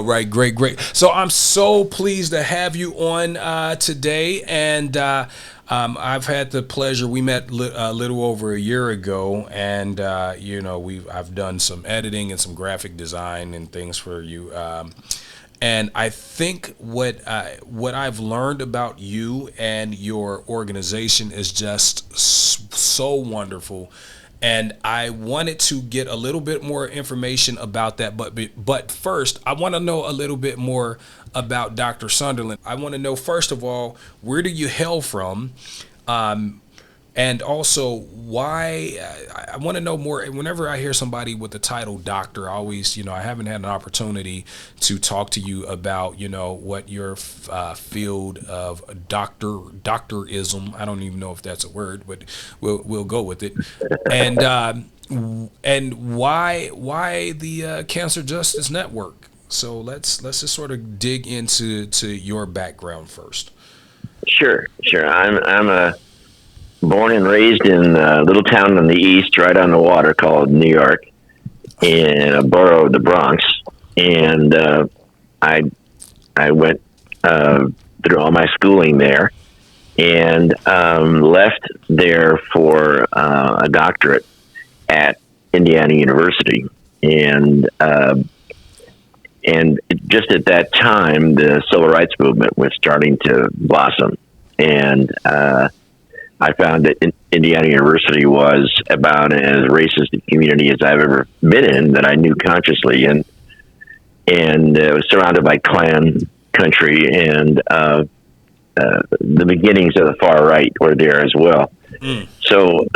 right, great, great. So I'm so pleased to have you on today, and I've had the pleasure. We met a little over a year ago, and I've done some editing and some graphic design and things for you. And I think what I've learned about you and your organization is just so wonderful. And I wanted to get a little bit more information about that. But first, I want to know a little bit more about Dr. Sunderland. I want to know, first of all, where do you hail from? And also, why? I want to know more. Whenever I hear somebody with the title doctor, I always, I haven't had an opportunity to talk to you about, what your field of doctorism. I don't even know if that's a word, but we'll go with it. And why the Cancer Justice Network? So let's just sort of dig into your background first. Sure. I'm a born and raised in a little town in the east, right on the water, called New York, in a borough of the Bronx. And I went through all my schooling there, and left there for a doctorate at Indiana University. And just at that time, the civil rights movement was starting to blossom, and I found that Indiana University was about as racist a community as I've ever been in, that I knew consciously, and it was surrounded by Klan country, and the beginnings of the far right were there as well. So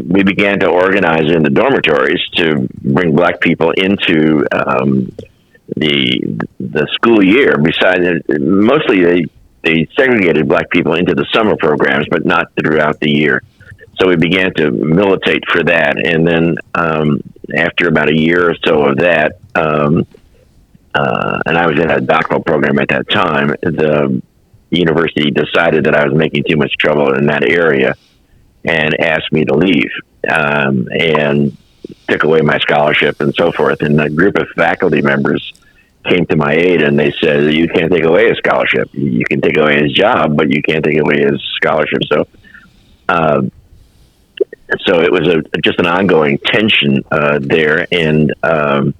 we began to organize in the dormitories to bring black people into the school year. Besides, mostly they segregated black people into the summer programs, but not throughout the year. So we began to militate for that. And then after about a year or so of that, and I was in a doctoral program at that time, the university decided that I was making too much trouble in that area and asked me to leave, and took away my scholarship and so forth. And a group of faculty members came to my aid, and they said, you can't take away his scholarship. You can take away his job, but you can't take away his scholarship. So it was just an ongoing tension there. And at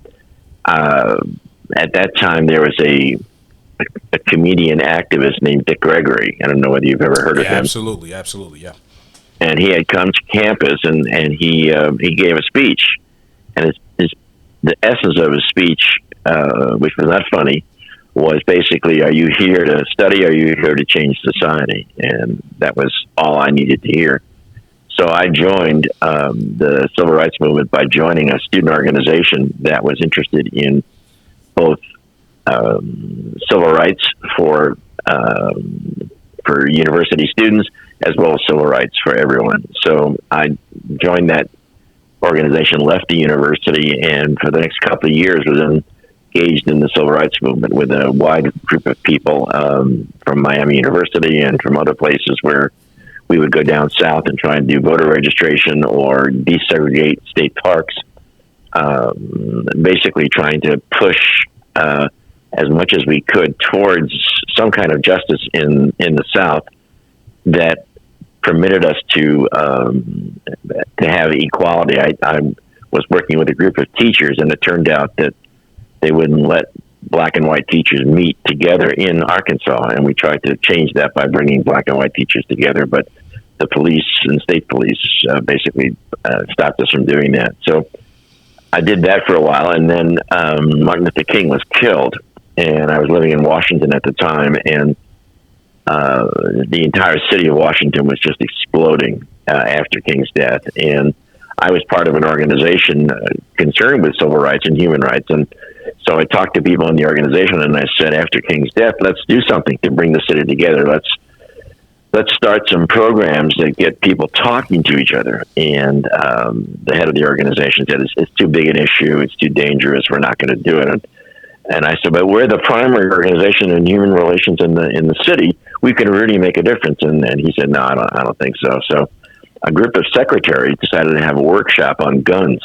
that time, there was a comedian activist named Dick Gregory. I don't know whether you've ever heard of him. Absolutely, yeah. And he had come to campus, and he gave a speech, and the essence of his speech, which was not funny, was basically, are you here to study, or are you here to change society? And that was all I needed to hear. So I joined the civil rights movement by joining a student organization that was interested in both civil rights for university students, as well as civil rights for everyone. So I joined that organization, left the university, and for the next couple of years was engaged in the civil rights movement with a wide group of people from Miami University and from other places, where we would go down south and try and do voter registration or desegregate state parks, basically trying to push as much as we could towards some kind of justice in the South that permitted us to have equality. I was working with a group of teachers, and it turned out that they wouldn't let black and white teachers meet together in Arkansas, and we tried to change that by bringing black and white teachers together, but the police and state police basically stopped us from doing that. So I did that for a while, and then Martin Luther King was killed, and I was living in Washington at the time, and the entire city of Washington was just exploding after King's death. And I was part of an organization concerned with civil rights and human rights. And so I talked to people in the organization, and I said, after King's death, let's do something to bring the city together. Let's start some programs that get people talking to each other. And the head of the organization said, it's too big an issue. It's too dangerous. We're not going to do it. And I said, but we're the primary organization in human relations in the city. We can really make a difference. And he said, no, I don't think so. So a group of secretaries decided to have a workshop on guns.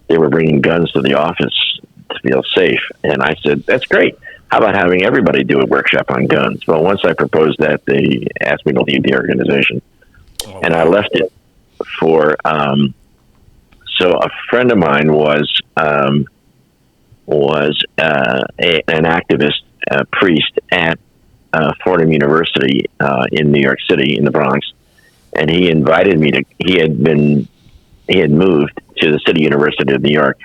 They were bringing guns to the office to feel safe. And I said, that's great. how about having everybody do a workshop on guns? Well, once I proposed that, they asked me to leave the organization, and I left it for. So a friend of mine was an activist priest at Fordham University in New York City, in the Bronx, and he invited me to. He had moved to the City University of New York.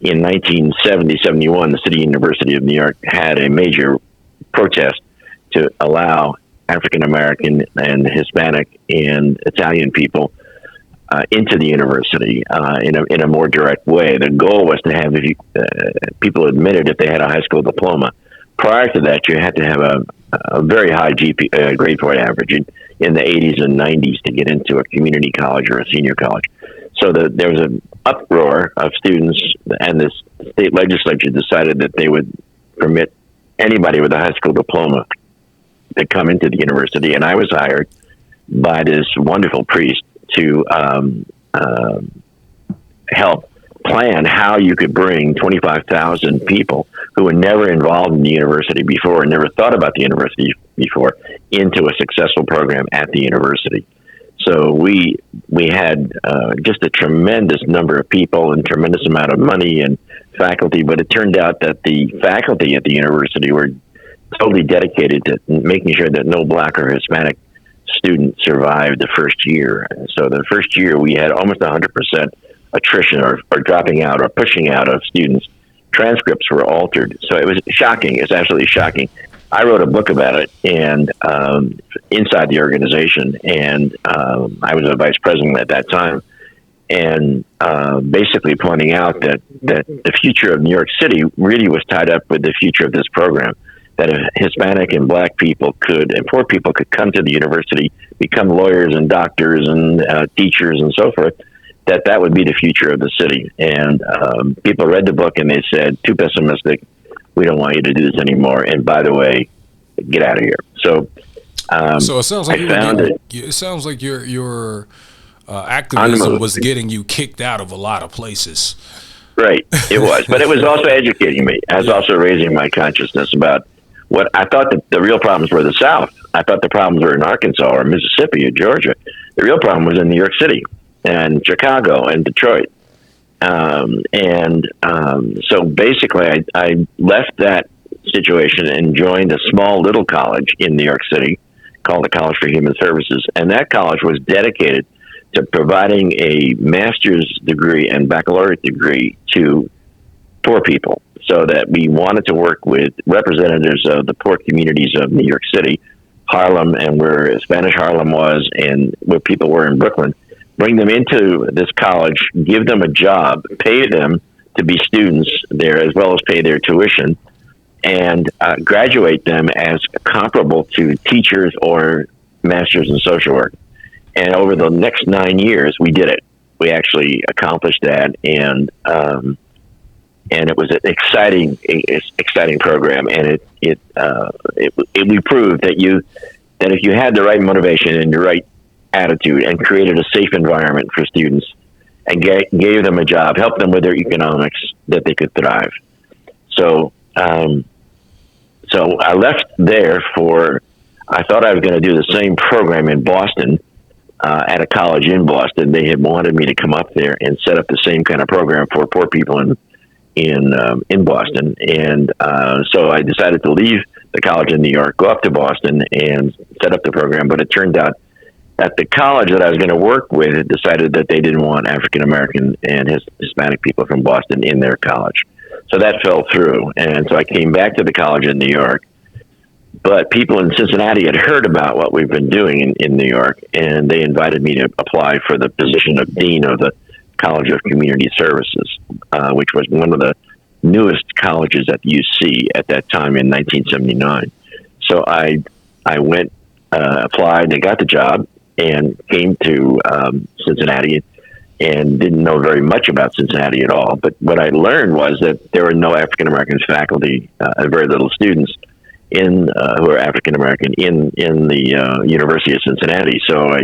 In 1970-71, the City University of New York had a major protest to allow African American and Hispanic and Italian people into the university in a more direct way. The goal was to have people admitted if they had a high school diploma. Prior to that, you had to have a very high grade point average in the 80s and 90s to get into a community college or a senior college. So there was an uproar of students, and the state legislature decided that they would permit anybody with a high school diploma to come into the university. And I was hired by this wonderful priest to help plan how you could bring 25,000 people who were never involved in the university before and never thought about the university before into a successful program at the university. So we had just a tremendous number of people and tremendous amount of money and faculty, but it turned out that the faculty at the university were totally dedicated to making sure that no Black or Hispanic student survived the first year. So the first year we had almost 100% attrition or dropping out or pushing out of students. Transcripts were altered. So it was shocking. It's absolutely shocking. I wrote a book about it, and inside the organization, and I was a vice president at that time, and basically pointing out that the future of New York City really was tied up with the future of this program. That if Hispanic and Black people and poor people could come to the university, become lawyers and doctors and teachers and so forth, that would be the future of the city. And people read the book and they said, too pessimistic. We don't want you to do this anymore. And by the way, get out of here. So it sounds like it sounds like your activism was getting you kicked out of a lot of places. Right, it was. But it was also educating me. I was also raising my consciousness about what I thought the real problems were the South. I thought the problems were in Arkansas or Mississippi or Georgia. The real problem was in New York City and Chicago and Detroit. So basically I left that situation and joined a small little college in New York City called the College for Human Services. And that college was dedicated to providing a master's degree and baccalaureate degree to poor people. So that we wanted to work with representatives of the poor communities of New York City, Harlem, and where Spanish Harlem was, and where people were in Brooklyn. Bring them into this college, give them a job, pay them to be students there, as well as pay their tuition, and graduate them as comparable to teachers or masters in social work. And over the next 9 years, we did it. We actually accomplished that, and it was an exciting program. And we proved that if you had the right motivation and the right attitude and created a safe environment for students and gave them a job, helped them with their economics, that they could thrive. So I left there I thought I was going to do the same program in Boston, at a college in Boston. They had wanted me to come up there and set up the same kind of program for poor people in Boston. And so I decided to leave the college in New York, go up to Boston and set up the program. But it turned out that the college that I was going to work with had decided that they didn't want African American and Hispanic people from Boston in their college. So that fell through. And so I came back to the college in New York. But people in Cincinnati had heard about what we've been doing in New York, and they invited me to apply for the position of Dean of the College of Community Services, which was one of the newest colleges at the UC at that time in 1979. So I went, applied, and got the job, and came to Cincinnati, and didn't know very much about Cincinnati at all. But what I learned was that there were no African American faculty, very little students who are African American in the University of Cincinnati. So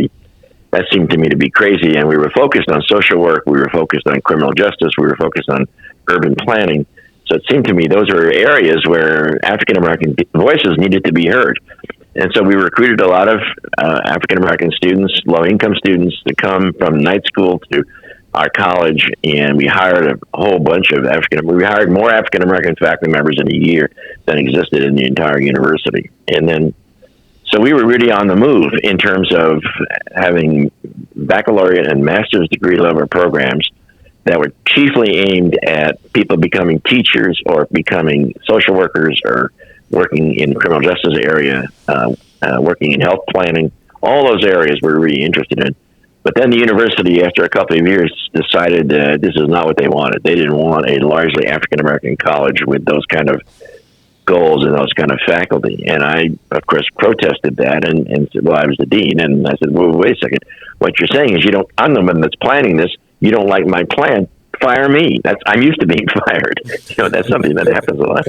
that seemed to me to be crazy. And we were focused on social work. We were focused on criminal justice. We were focused on urban planning. So it seemed to me those were areas where African American voices needed to be heard. And so we recruited a lot of African American students, low income students, to come from night school to our college, and we hired a whole bunch of we hired more African American faculty members in a year than existed in the entire university. And then, so we were really on the move in terms of having baccalaureate and master's degree level programs that were chiefly aimed at people becoming teachers or becoming social workers or working in the criminal justice area, working in health planning. All those areas we're really interested in. But then the university, after a couple of years, decided this is not what they wanted. They didn't want a largely African-American college with those kind of goals and those kind of faculty. And I, of course, protested that and said, well, I was the dean. And I said, well, wait a second. What you're saying is I'm the one that's planning this. You don't like my plan, fire me. I'm used to being fired. That's something that happens a lot.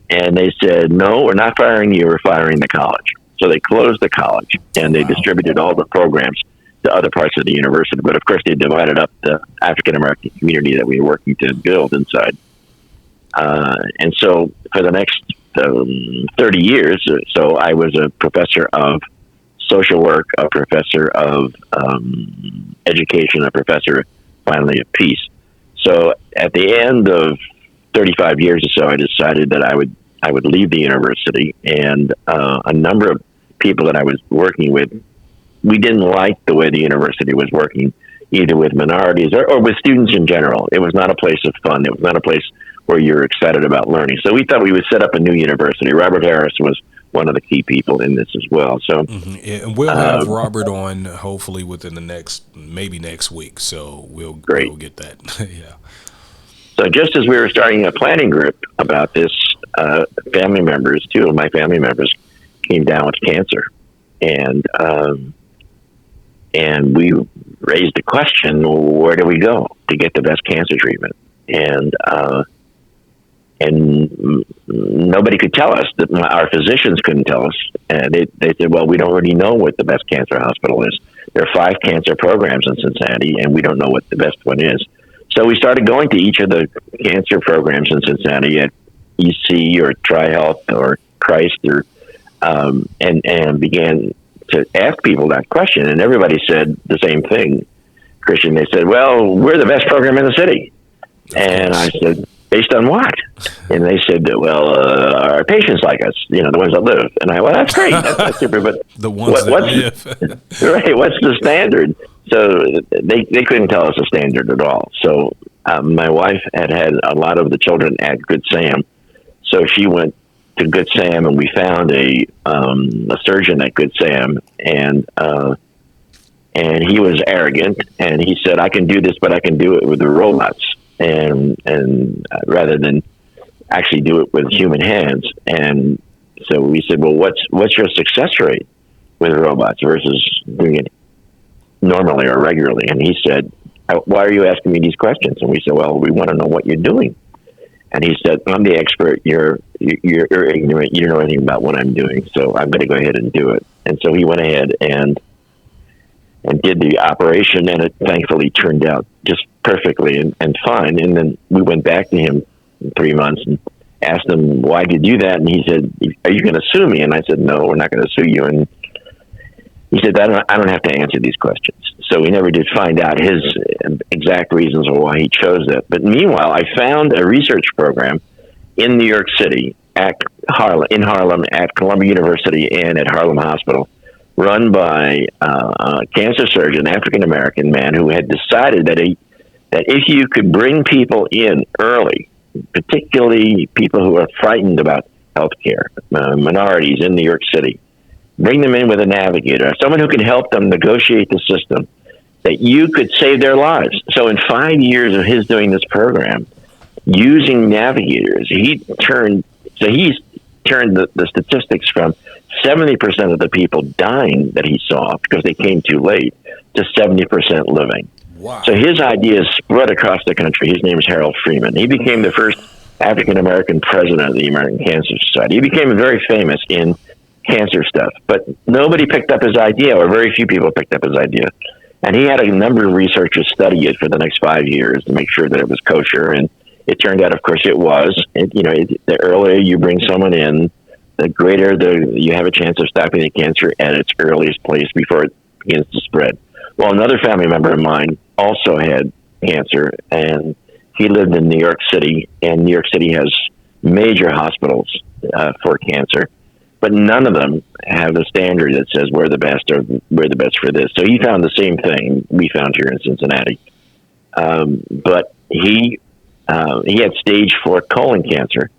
And they said, no, we're not firing you. We're firing the college. So they closed the college and they distributed all the programs to other parts of the university. But of course, they divided up the African-American community that we were working to build inside. And so for the next 30 years, so I was a professor of social work, a professor of education, a professor finally of peace. So at the end of 35 years or so, I decided that I would leave the university, and a number of people that I was working with, we didn't like the way the university was working, either with minorities or with students in general. It was not a place of fun. It was not a place where you're excited about learning. So we thought we would set up a new university. Robert Harris was one of the key people in this as well. So and we'll have Robert on hopefully within the maybe next week. So we'll get that. Yeah. So just as we were starting a planning group about this, two of my family members came down with cancer, and we raised the question, where do we go to get the best cancer treatment? And nobody could tell us. That our physicians couldn't tell us. And they said, well, we don't really know what the best cancer hospital is. There are 5 cancer programs in Cincinnati, and we don't know what the best one is. So we started going to each of the cancer programs in Cincinnati at EC or TriHealth or Christ, and began to ask people that question. And everybody said the same thing, Christian. They said, well, we're the best program in the city. And I said, based on what? And they said, well, our patients like us, the ones that live. And well, that's great. That's super. But the ones that live. Right. What's the standard? So they couldn't tell us a standard at all. So my wife had a lot of the children at Good Sam. So she went to Good Sam, and we found a surgeon at Good Sam, and he was arrogant, and he said, I can do this, but I can do it with the robots. And rather than actually do it with human hands. And so we said, well, what's your success rate with robots versus doing it normally or regularly? And he said, why are you asking me these questions? And we said, well, we want to know what you're doing. And he said, I'm the expert. You're ignorant. You don't know anything about what I'm doing. So I'm going to go ahead and do it. And so he went ahead and did the operation, and it thankfully turned out just perfectly and fine. And then we went back to him in 3 months and asked him, why did you do that? And he said, are you going to sue me? And I said, no, we're not going to sue you. And he said, I don't have to answer these questions. So we never did find out his exact reasons or why he chose that. But meanwhile, I found a research program in New York City in Harlem at Columbia University and at Harlem Hospital, run by a cancer surgeon, African-American man, who had decided that if you could bring people in early, particularly people who are frightened about healthcare, minorities in New York City, bring them in with a navigator, someone who can help them negotiate the system, that you could save their lives. So in 5 years of his doing this program, using navigators, he's turned the statistics from 70% of the people dying that he saw because they came too late to 70% living. Wow. So his ideas spread across the country. His name is Harold Freeman. He became the first African-American president of the American Cancer Society. He became very famous in cancer stuff, but nobody picked up his idea, or very few people picked up his idea. And he had a number of researchers study it for the next 5 years to make sure that it was kosher. And It turned out, of course, it was. The earlier you bring someone in, the greater you have a chance of stopping the cancer at its earliest place before it begins to spread. Well, another family member of mine also had cancer, and he lived in New York City, and New York City has major hospitals for cancer, but none of them have a standard that says we're the best or we're the best for this. So he found the same thing we found here in Cincinnati, but he had stage 4 colon cancer,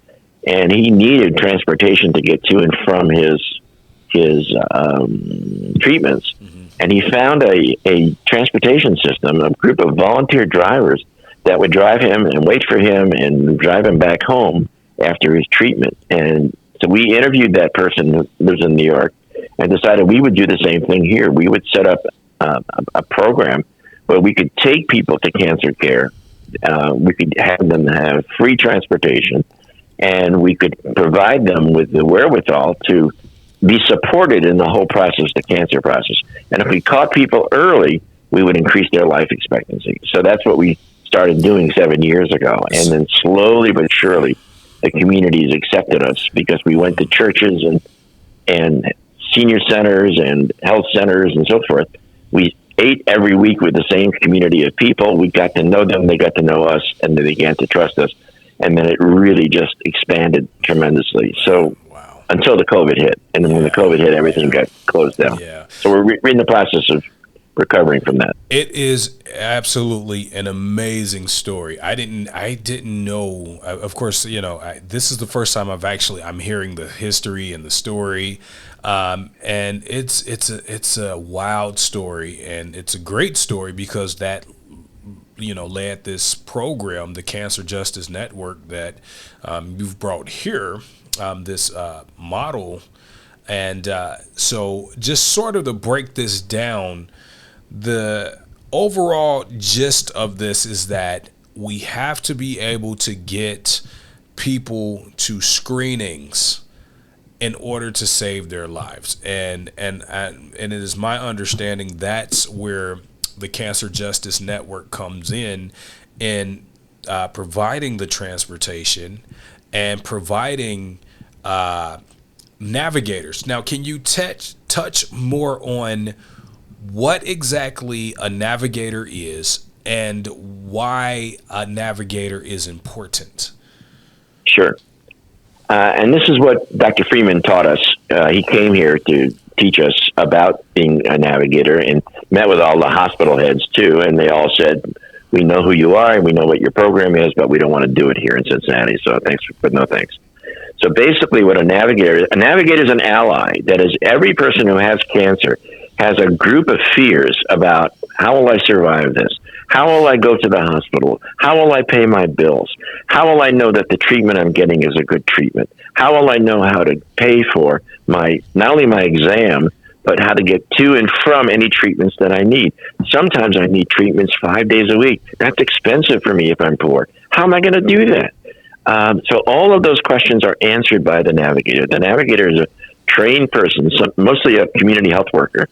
and he needed transportation to get to and from his treatments. Mm-hmm. And he found a transportation system, a group of volunteer drivers that would drive him and wait for him and drive him back home after his treatment. And so we interviewed that person who lives in New York and decided we would do the same thing here. We would set up a program where we could take people to cancer care. We could have them have free transportation, and we could provide them with the wherewithal to be supported in the whole process, the cancer process. And if we caught people early, we would increase their life expectancy. So that's what we started doing 7 years ago. And then slowly but surely, the communities accepted us because we went to churches and senior centers and health centers and so forth. We ate every week with the same community of people. We got to know them, they got to know us, and they began to trust us. And then it really just expanded tremendously. So until the COVID hit. And then when the COVID hit, everything got closed down. Yeah. So we're in the process of recovering from that. It is absolutely an amazing story. I didn't know. Of course, this is the first time I'm hearing the history and the story, and it's a wild story, and it's a great story because that led this program, the Cancer Justice Network, that you've brought here, this model, and so just sort of to break this down. The overall gist of this is that we have to be able to get people to screenings in order to save their lives. And it is my understanding that's where the Cancer Justice Network comes in providing the transportation and providing navigators. Now, can you touch more on what exactly a navigator is and why a navigator is important? Sure. And this is what Dr. Freeman taught us. He came here to teach us about being a navigator and met with all the hospital heads too. And they all said, we know who you are and we know what your program is, but we don't want to do it here in Cincinnati. So thanks, but no thanks. So basically what a navigator is an ally. That is, every person who has cancer has a group of fears about how will I survive this? How will I go to the hospital? How will I pay my bills? How will I know that the treatment I'm getting is a good treatment? How will I know how to pay for not only my exam, but how to get to and from any treatments that I need? Sometimes I need treatments 5 days a week. That's expensive for me if I'm poor. How am I going to do that? So all of those questions are answered by the navigator. The navigator is a trained person, mostly a community health worker,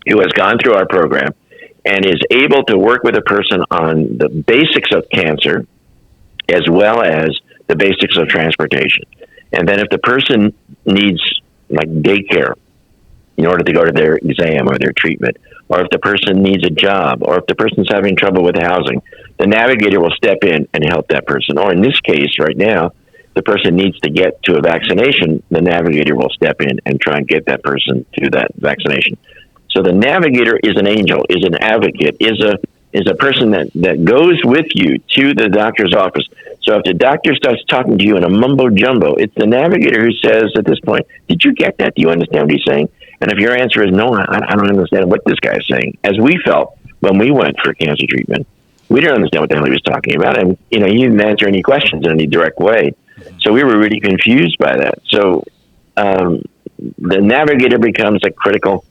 who has gone through our program and is able to work with a person on the basics of cancer as well as the basics of transportation. And then if the person needs like daycare in order to go to their exam or their treatment, or if the person needs a job, or if the person's having trouble with housing, the navigator will step in and help that person. Or in this case right now, the person needs to get to a vaccination, the navigator will step in and try and get that person to that vaccination. So the navigator is an angel, is an advocate, is a person that goes with you to the doctor's office. So if the doctor starts talking to you in a mumbo jumbo, it's the navigator who says at this point, did you get that? Do you understand what he's saying? And if your answer is no, I don't understand what this guy is saying, as we felt when we went for cancer treatment, we didn't understand what the hell he was talking about. And, he didn't answer any questions in any direct way. So we were really confused by that. So the navigator becomes a critical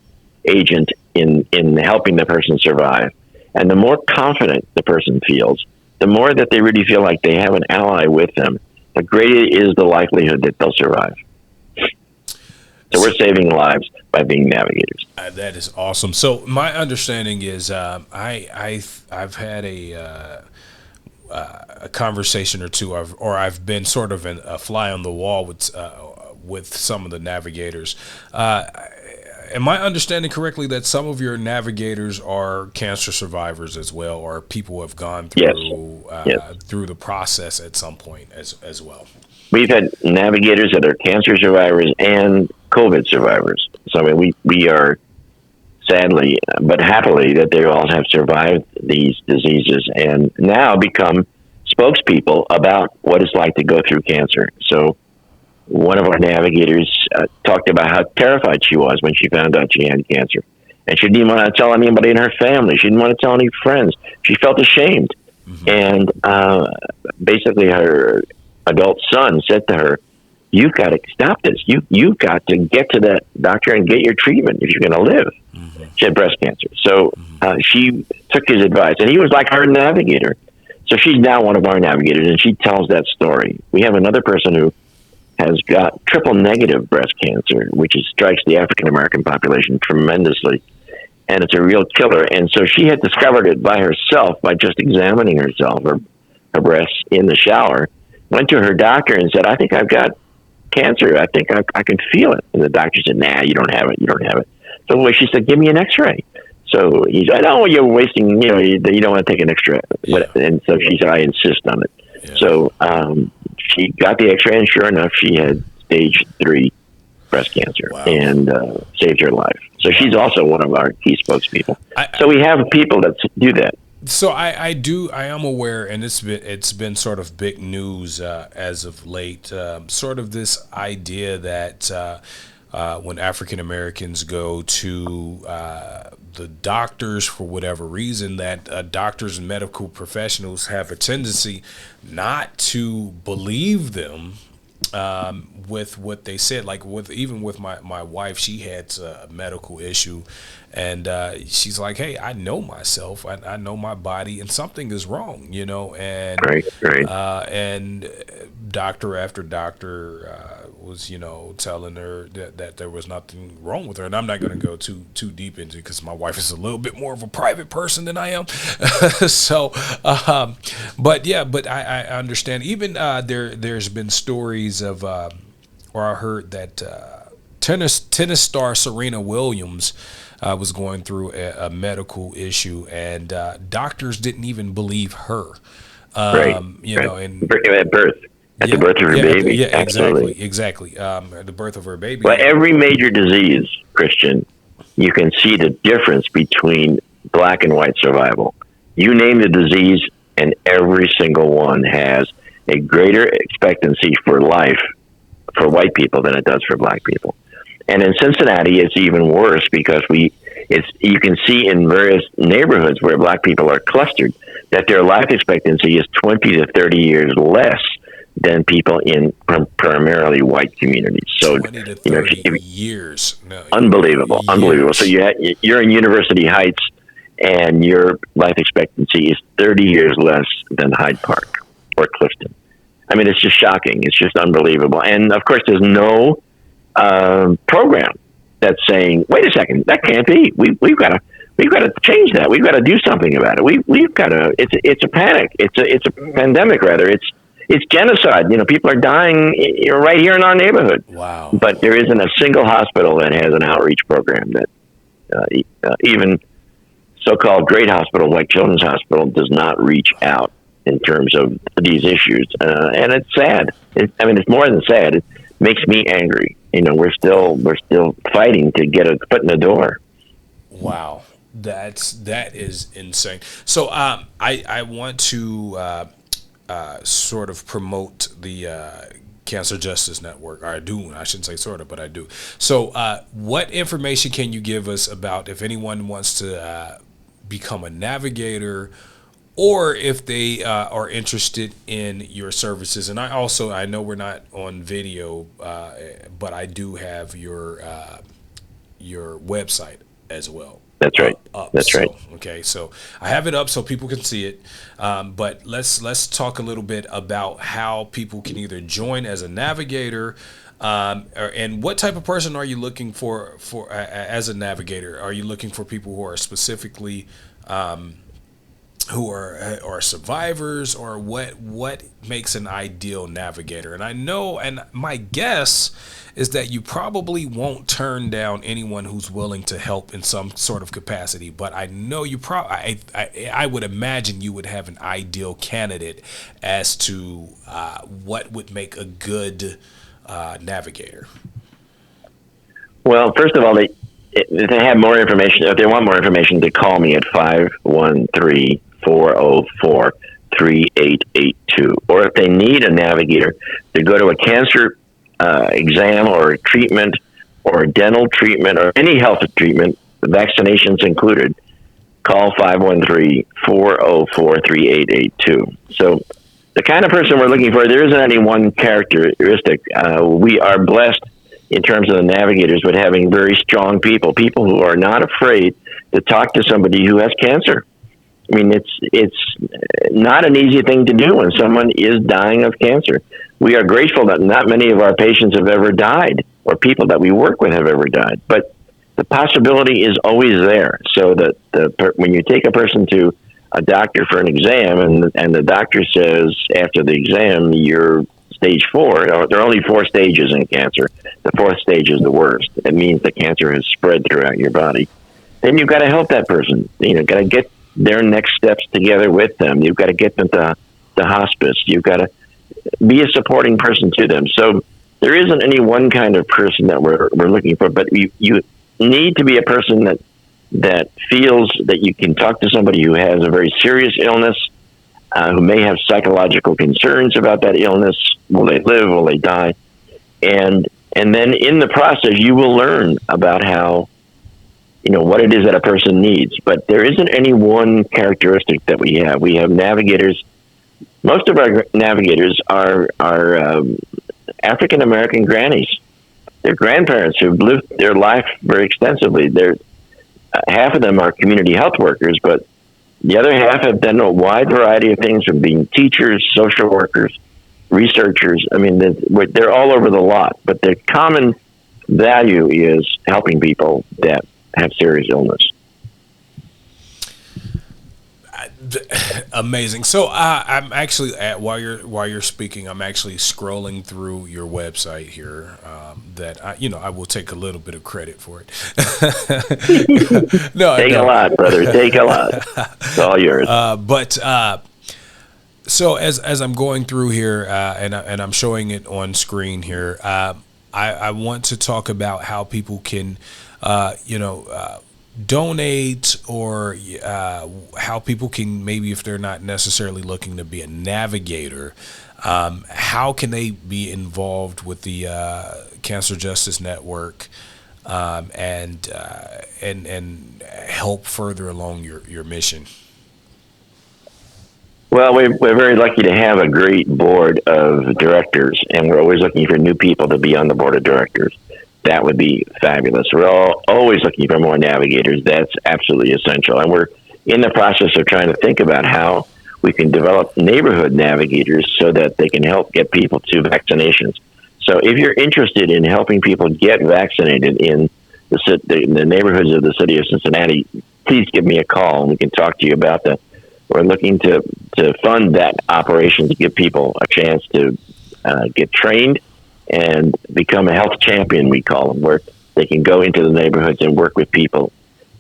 agent in helping the person survive. And the more confident the person feels, the more that they really feel like they have an ally with them, the greater is the likelihood that they'll survive. So we're saving lives by being navigators. That is awesome. So my understanding is I've had a conversation or two, or I've been sort of a fly on the wall with some of the navigators. Am I understanding correctly that some of your navigators are cancer survivors as well, or people who have gone Yes. through Yes. through the process at some point as well? We've had navigators that are cancer survivors and COVID survivors. So I mean, we are sadly, but happily, that they all have survived these diseases and now become spokespeople about what it's like to go through cancer. So one of our navigators talked about how terrified she was when she found out she had cancer. And she didn't want to tell anybody in her family. She didn't want to tell any friends. She felt ashamed. And basically her adult son said to her, "You've got to stop this. You've got to get to that doctor and get your treatment if you're going to live." She had breast cancer. So she took his advice. And he was like her navigator. So she's now one of our navigators, and she tells that story. We have another person who has got triple negative breast cancer, which strikes the African American population tremendously. And it's a real killer. And so she had discovered it by herself, by just examining herself, her breasts in the shower, went to her doctor and said, "I think I've got cancer. I think I can feel it." And the doctor said, "Nah, you don't have it. You don't have it." So she said, "Give me an x-ray." So he said, "Oh, you're wasting, you don't want to take an x-ray." Yeah. And so she said, "I insist on it." Yeah. So she got the x-ray, and sure enough, she had stage 3 breast cancer. Wow. And saved her life. So she's also one of our key spokespeople. So we have people that do that. So I am aware, and it's been sort of big news as of late. Sort of this idea that when African Americans go to the doctors for whatever reason, that doctors and medical professionals have a tendency not to believe them with what they said. Like even with my wife, she had a medical issue, and she's like, "Hey, I know myself, I know my body, and something is wrong, and right. And doctor after doctor was telling her that there was nothing wrong with her. And I'm not going to go too deep into it because my wife is a little bit more of a private person than I am. So but I understand. Even there's been stories of or I heard that tennis star Serena Williams was going through a medical issue, and doctors didn't even believe her. Right. And at birth. At the birth of her baby. Yeah, Absolutely. exactly. At the birth of her baby. Well, every major disease, Christian, you can see the difference between black and white survival. You name the disease, and every single one has a greater expectancy for life for white people than it does for black people. And in Cincinnati, it's even worse because you can see in various neighborhoods where black people are clustered that their life expectancy is 20 to 30 years less than people in primarily white communities. So 20 to 30 years. No, unbelievable. So you're in University Heights, and your life expectancy is 30 years less than Hyde Park or Clifton. I mean, it's just shocking. It's just unbelievable. And of course, there's no program that's saying, "Wait a second, that can't be. We've got to change that. We've got to do something about it. We've got to. It's a panic. It's a pandemic rather. It's genocide. People are dying right here in our neighborhood." Wow. But there isn't a single hospital that has an outreach program that even so-called great hospitals like Children's Hospital does not reach out in terms of these issues. And it's sad. It's more than sad. It makes me angry. We're still fighting to get a foot in the door. Wow. That is insane. So I want to sort of promote the Cancer Justice Network. Or I do. I shouldn't say sort of, but I do. So what information can you give us about if anyone wants to become a navigator, or if they are interested in your services? And I know we're not on video, but I do have your website as well. That's right. That's right. Okay, so I have it up so people can see it. But let's talk a little bit about how people can either join as a navigator, and what type of person are you looking for as a navigator? Are you looking for people who are specifically who are survivors, or what makes an ideal navigator? And I know, and my guess is that you probably won't turn down anyone who's willing to help in some sort of capacity. But I know you I would imagine you would have an ideal candidate as to what would make a good navigator. Well, first of all, if they have more information, if they want more information, they call me at 513-404-3882. Or if they need a navigator to go to a cancer exam or a treatment or a dental treatment or any health treatment, vaccinations included, call 513-404-3882. So the kind of person we're looking for, there isn't any one characteristic. We are blessed in terms of the navigators with having very strong people who are not afraid to talk to somebody who has cancer. I mean, it's not an easy thing to do when someone is dying of cancer. We are grateful that not many of our patients have ever died, or people that we work with have ever died. But the possibility is always there. So that when you take a person to a doctor for an exam, and the doctor says after the exam, you're stage 4. There are only 4 stages in cancer. The 4th stage is the worst. It means the cancer has spread throughout your body. Then you've got to help that person. Got to get their next steps together with them. You've got to get them to hospice. You've got to be a supporting person to them. So there isn't any one kind of person that we're looking for, but you need to be a person that feels that you can talk to somebody who has a very serious illness, who may have psychological concerns about that illness. Will they live? Will they die? And then in the process, you will learn about how, what it is that a person needs. But there isn't any one characteristic that we have. We have navigators. Most of our navigators are African American grannies. They're grandparents who've lived their life very extensively. Half of them are community health workers, but the other half have done a wide variety of things, from being teachers, social workers, researchers. I mean, they're all over the lot, but the common value is helping people that have serious illness. Amazing. So I'm actually while you're speaking, I'm actually scrolling through your website here. That I will take a little bit of credit for it. No, take a lot, brother. Take a lot. It's all yours. So as I'm going through here, and I'm showing it on screen here, I want to talk about how people can, donate, or how people can, maybe if they're not necessarily looking to be a navigator, how can they be involved with the Cancer Justice Network, and help further along your mission? Well, we're very lucky to have a great board of directors, and we're always looking for new people to be on the board of directors. That would be fabulous. We're always looking for more navigators. That's absolutely essential. And we're in the process of trying to think about how we can develop neighborhood navigators so that they can help get people to vaccinations. So if you're interested in helping people get vaccinated in the neighborhoods of the city of Cincinnati, please give me a call and we can talk to you about that. We're looking to fund that operation to give people a chance to get trained and become a health champion, we call them, where they can go into the neighborhoods and work with people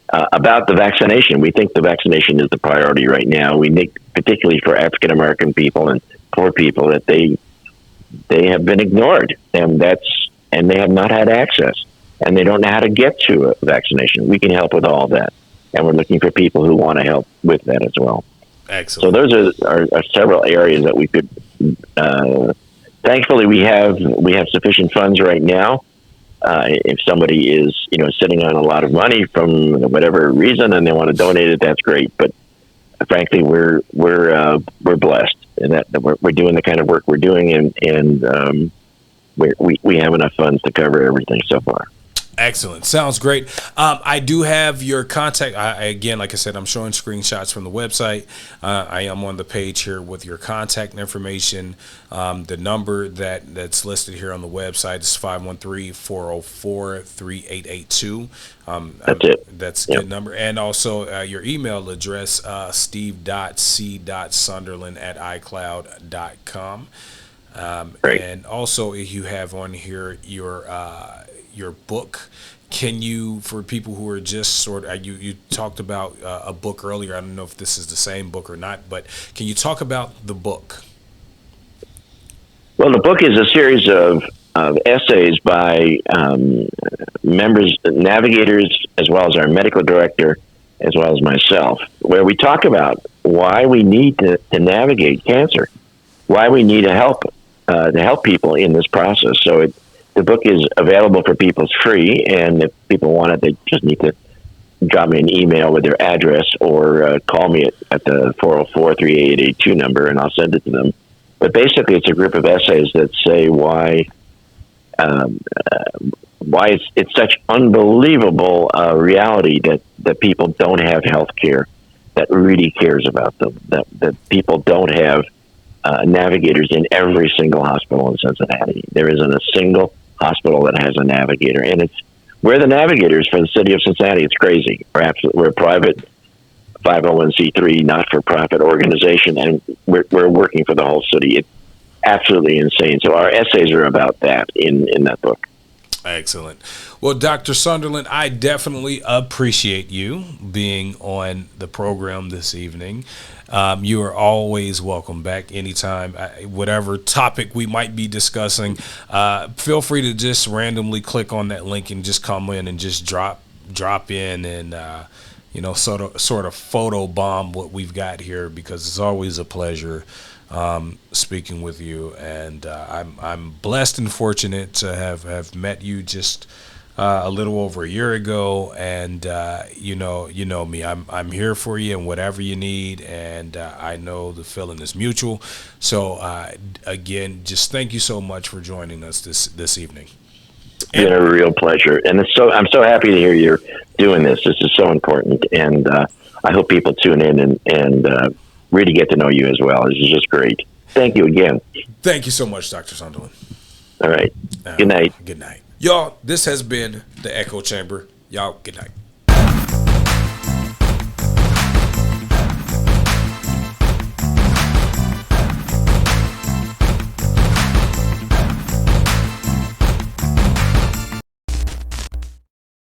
about the vaccination. We think the vaccination is the priority right now. We think, particularly for African American people and poor people, that they have been ignored, and they have not had access, and they don't know how to get to a vaccination. We can help with all that, and we're looking for people who want to help with that as well. Excellent. So those are several areas that we could. Thankfully, we have sufficient funds right now. If somebody is sitting on a lot of money from whatever reason and they want to donate it, that's great. But frankly, we're blessed in that we're doing the kind of work we're doing, and we have enough funds to cover everything so far. Excellent. Sounds great. I do have your contact. Again, like I said, I'm showing screenshots from the website. I am on the page here with your contact information. The number that's listed here on the website is 513-404-3882. That's it. That's a good number. And also your email address, steve.c.sunderland@icloud.com. Great. And also, you have on here your book. Can you, for people who are just sort of, you talked about a book earlier. I don't know if this is the same book or not, but can you talk about the book? Well, the book is a series of essays by members, navigators, as well as our medical director, as well as myself, where we talk about why we need to navigate cancer, why we need to help people in this process. So the book is available for people. It's free, and if people want it, they just need to drop me an email with their address or call me at the 404-3882 number, and I'll send it to them. But basically, it's a group of essays that say why it's such unbelievable reality that people don't have health care that really cares about them, that people don't have navigators in every single hospital in Cincinnati. There isn't a single hospital that has a navigator, and we're the navigators for the city of Cincinnati. It's crazy. We're a private 501c3 not-for-profit organization, and we're working for the whole city. It's absolutely insane. So our essays are about that in that book. Excellent. Well, Dr. Sunderland, I definitely appreciate you being on the program this evening. You are always welcome back anytime. Whatever topic we might be discussing, feel free to just randomly click on that link and just come in and just drop in and sort of photo bomb what we've got here, because it's always a pleasure speaking with you, and I'm blessed and fortunate to have met you just a little over a year ago, and you know me. I'm here for you and whatever you need, and I know the feeling is mutual. So again, just thank you so much for joining us this evening. It's been a real pleasure, and I'm so happy to hear you're doing this. This is so important, and I hope people tune in and really get to know you as well. This is just great. Thank you again. Thank you so much, Dr. Sunderland. All right. Good night. Good night. Y'all, this has been the Echo Chamber. Y'all, good night.